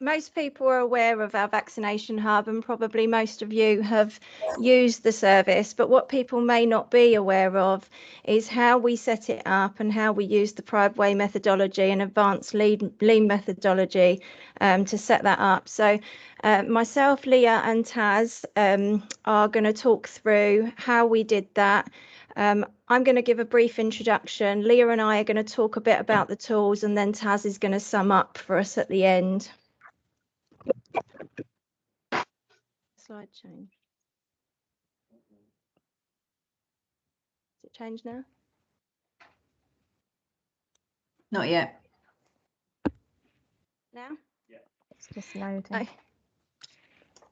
most people are aware of our vaccination hub, and probably most of you have used the service, but what people may not be aware of is how we set it up and how we use the Pride Way methodology and advanced lean methodology to set that up. So myself, Leah and Taz are going to talk through how we did that. I'm going to give a brief introduction. Leah and I are going to talk a bit about the tools, and then Taz is going to sum up for us at the end. Slide change. Has it changed now? Not yet. Now? Yeah. It's just loading.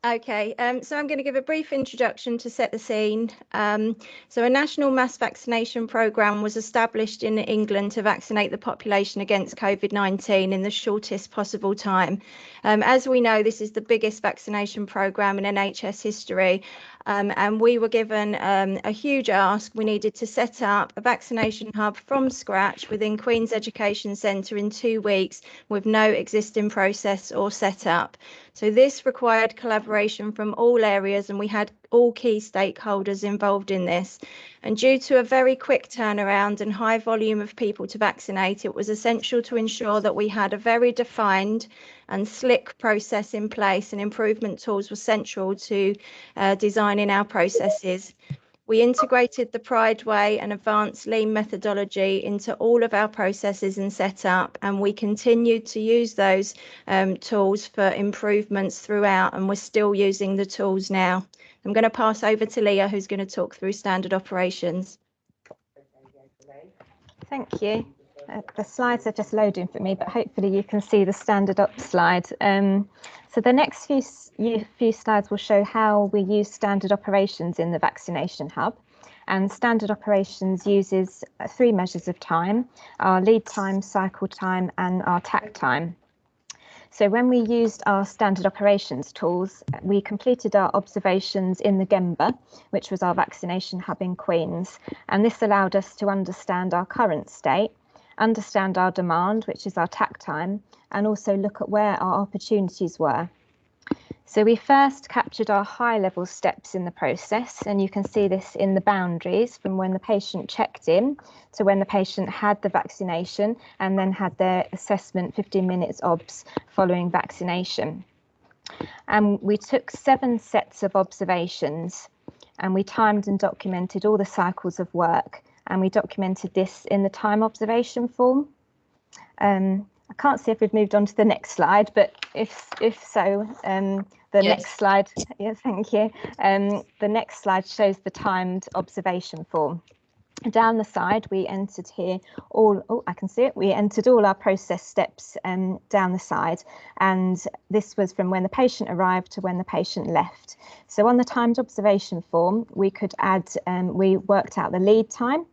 Okay, so I'm going to give a brief introduction to set the scene. So a national mass vaccination programme was established in England to vaccinate the population against COVID-19 in the shortest possible time. As we know, this is the biggest vaccination programme in NHS history, and we were given a huge ask. We needed to set up a vaccination hub from scratch within Queen's Education Centre in 2 weeks with no existing process or setup. So this required collaboration from all areas, and we had all key stakeholders involved in this. And due to a very quick turnaround and high volume of people to vaccinate, it was essential to ensure that we had a very defined and slick process in place, and improvement tools were central to designing our processes. We integrated the Pride Way and advanced lean methodology into all of our processes and setup, and we continued to use those tools for improvements throughout, and we're still using the tools now. I'm going to pass over to Leah, who's going to talk through standard operations. Thank you. The slides are just loading for me, but hopefully you can see the standard up slide. So the next few slides will show how we use standard operations in the vaccination hub. And standard operations uses 3 measures of time: our lead time, cycle time, and our tack time. So when we used our standard operations tools, we completed our observations in the Gemba, which was our vaccination hub in Queen's. And this allowed us to understand our current state, understand our demand, which is our tack time, and also look at where our opportunities were. So we first captured our high-level steps in the process, and you can see this in the boundaries from when the patient checked in to when the patient had the vaccination and then had their assessment 15 minutes OBS following vaccination. And we took 7 sets of observations, and we timed and documented all the cycles of work, and we documented this in the time observation form. I can't see if we've moved on to the next slide, but if so, the next slide, yes, thank you. The next slide shows the timed observation form. Down the side, we entered here all, I can see it, we entered all our process steps down the side, and this was from when the patient arrived to when the patient left. So on the timed observation form, we could add, we worked out the lead time,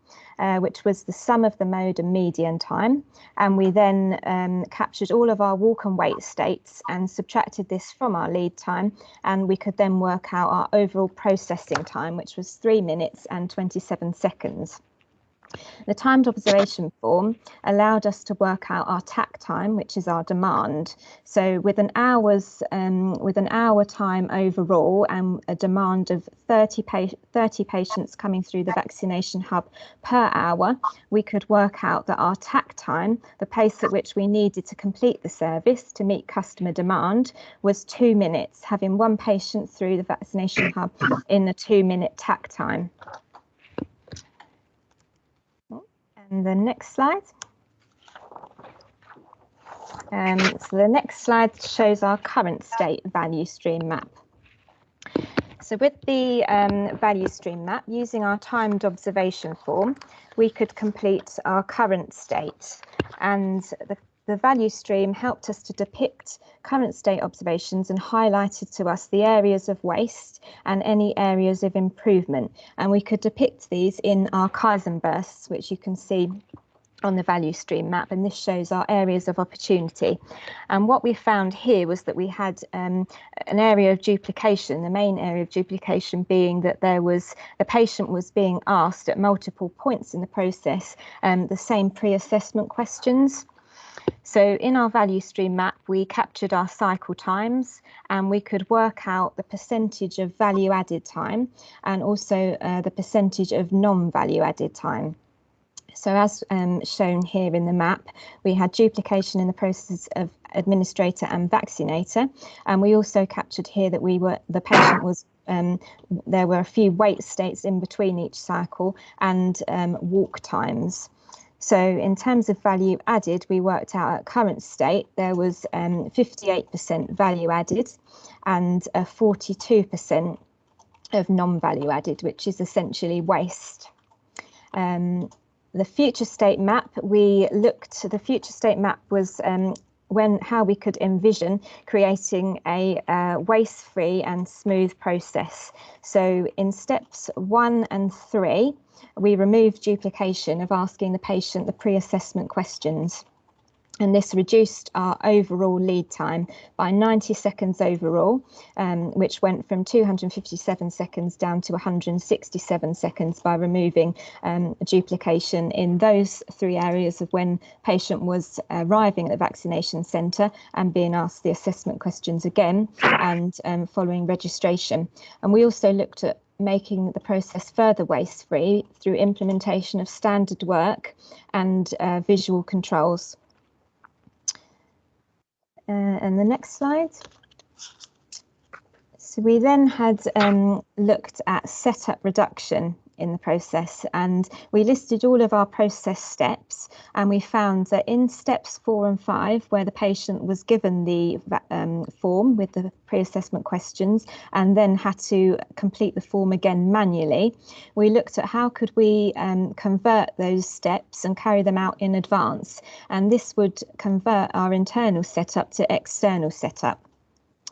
which was the sum of the mode and median time. And we then captured all of our walk and wait states and subtracted this from our lead time. And we could then work out our overall processing time, which was 3 minutes and 27 seconds. The timed observation form allowed us to work out our tack time, which is our demand. So with an hour time overall and a demand of 30 patients coming through the vaccination hub per hour, we could work out that our tack time, the pace at which we needed to complete the service to meet customer demand, was 2 minutes, having 1 patient through the vaccination hub in the 2-minute tack time. And the next slide. So the next slide shows our current state value stream map. So with the value stream map, using our timed observation form, we could complete our current state, and the value stream helped us to depict current state observations and highlighted to us the areas of waste and any areas of improvement. And we could depict these in our Kaizen bursts, which you can see on the value stream map, and this shows our areas of opportunity. And what we found here was that we had an area of duplication, the main area of duplication being that the patient was being asked at multiple points in the process the same pre-assessment questions. So in our value stream map, we captured our cycle times, and we could work out the percentage of value added time and also the percentage of non-value added time. So as shown here in the map, we had duplication in the process of administrator and vaccinator, and we also captured here that the patient was there were a few wait states in between each cycle and walk times. So in terms of value added, we worked out at current state there was 58% value added and 42% of non-value added, which is essentially waste. The future state map, the future state map was how we could envision creating a waste-free and smooth process. So in steps 1 and 3, we removed duplication of asking the patient the pre-assessment questions. And this reduced our overall lead time by 90 seconds overall, which went from 257 seconds down to 167 seconds by removing duplication in those 3 areas of when patient was arriving at the vaccination centre and being asked the assessment questions again and following registration. And we also looked at making the process further waste-free through implementation of standard work and visual controls. And the next slide. So we then had looked at setup reduction in the process, and we listed all of our process steps, and we found that in steps 4 and 5, where the patient was given the form with the pre-assessment questions and then had to complete the form again manually, we looked at how could we convert those steps and carry them out in advance, and this would convert our internal setup to external setup.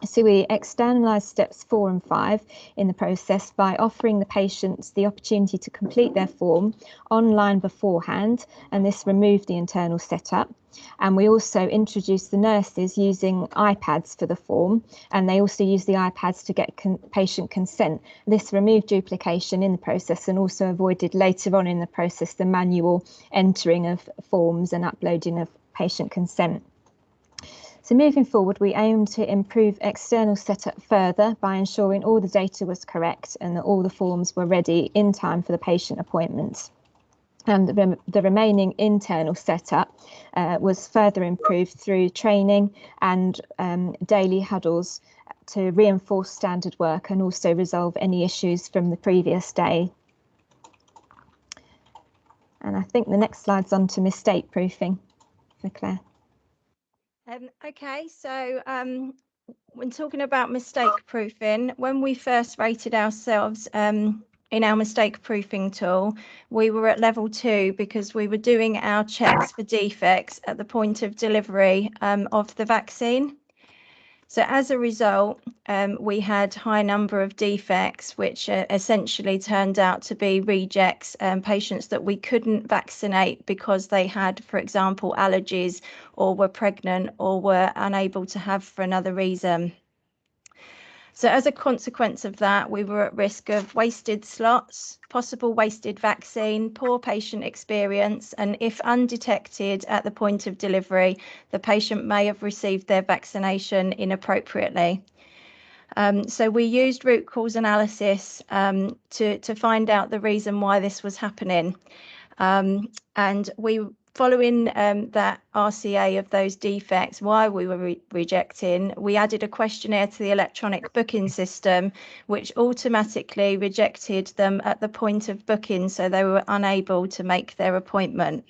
So we externalised steps 4 and 5 in the process by offering the patients the opportunity to complete their form online beforehand, and this removed the internal setup. And we also introduced the nurses using iPads for the form, and they also used the iPads to get patient consent. This removed duplication in the process and also avoided later on in the process the manual entering of forms and uploading of patient consent. So moving forward, we aim to improve external setup further by ensuring all the data was correct and that all the forms were ready in time for the patient appointments. And the remaining internal setup was further improved through training and daily huddles to reinforce standard work and also resolve any issues from the previous day. And I think the next slide's on to mistake proofing for Claire. Okay, so when talking about mistake proofing, when we first rated ourselves in our mistake proofing tool, we were at level 2 because we were doing our checks for defects at the point of delivery of the vaccine. So as a result, we had high number of defects, which essentially turned out to be rejects, patients that we couldn't vaccinate because they had, for example, allergies or were pregnant or were unable to have for another reason. So as a consequence of that, we were at risk of wasted slots, possible wasted vaccine, poor patient experience, and if undetected at the point of delivery, the patient may have received their vaccination inappropriately. So we used root cause analysis to find out the reason why this was happening. And following that RCA of those defects, why we were rejecting, we added a questionnaire to the electronic booking system, which automatically rejected them at the point of booking, so they were unable to make their appointment.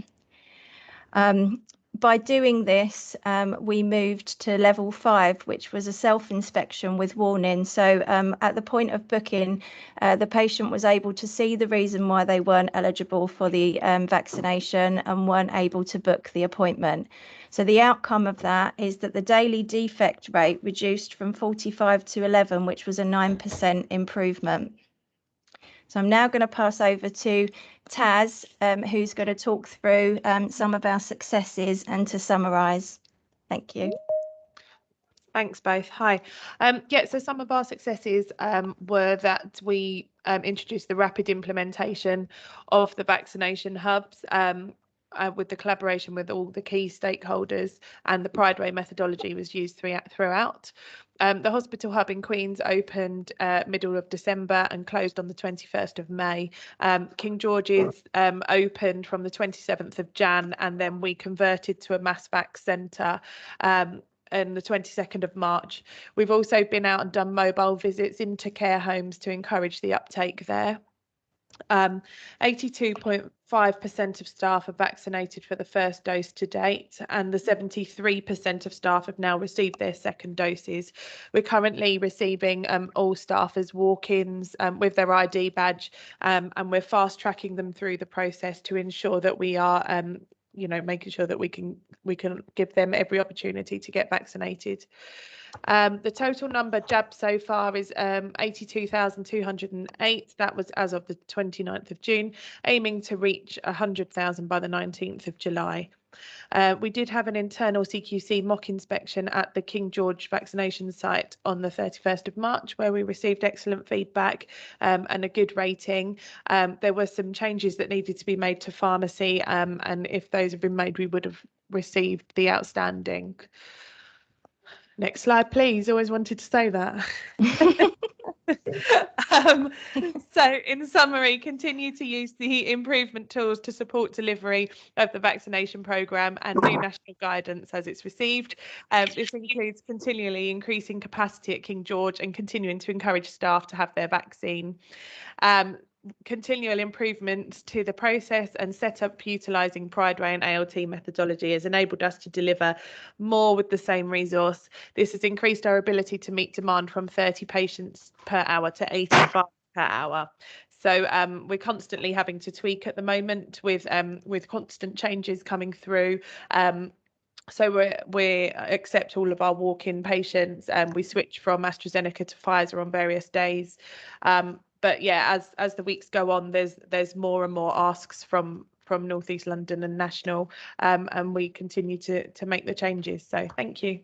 By doing this, we moved to level 5, which was a self-inspection with warning. So at the point of booking, the patient was able to see the reason why they weren't eligible for the vaccination and weren't able to book the appointment. So the outcome of that is that the daily defect rate reduced from 45 to 11, which was a 9% improvement. So I'm now going to pass over to Taz, who's going to talk through some of our successes and to summarise. Thank you. Thanks both. Hi. Yeah, so some of our successes were that we introduced the rapid implementation of the vaccination hubs. with the collaboration with all the key stakeholders, and the Prideway methodology was used throughout. The hospital hub in Queens opened middle of December and closed on the 21st of May. King George's opened from the 27th of Jan, and then we converted to a mass vac centre on the 22nd of March. We've also been out and done mobile visits into care homes to encourage the uptake there. 82.5% of staff are vaccinated for the first dose to date, and the 73% of staff have now received their second doses. We're currently receiving all staff as walk-ins with their ID badge, and we're fast tracking them through the process to ensure that we are making sure that we can give them every opportunity to get vaccinated. The total number jabbed so far is 82,208. That was as of the 29th of June, aiming to reach 100,000 by the 19th of July. We did have an internal CQC mock inspection at the King George vaccination site on the 31st of March, where we received excellent feedback and a good rating. There were some changes that needed to be made to pharmacy, and if those have been made, we would have received the outstanding. Next slide, please. Always wanted to say that. So in summary, continue to use the improvement tools to support delivery of the vaccination programme and new national guidance as it's received. This includes continually increasing capacity at King George and continuing to encourage staff to have their vaccine. Continual improvements to the process and setup utilising Prideway and ALT methodology has enabled us to deliver more with the same resource. This has increased our ability to meet demand from 30 patients per hour to 85 per hour. So we're constantly having to tweak at the moment with constant changes coming through. So we accept all of our walk-in patients, and we switch from AstraZeneca to Pfizer on various days. But yeah, as the weeks go on, there's more and more asks from North East London and national, and we continue to make the changes. So thank you.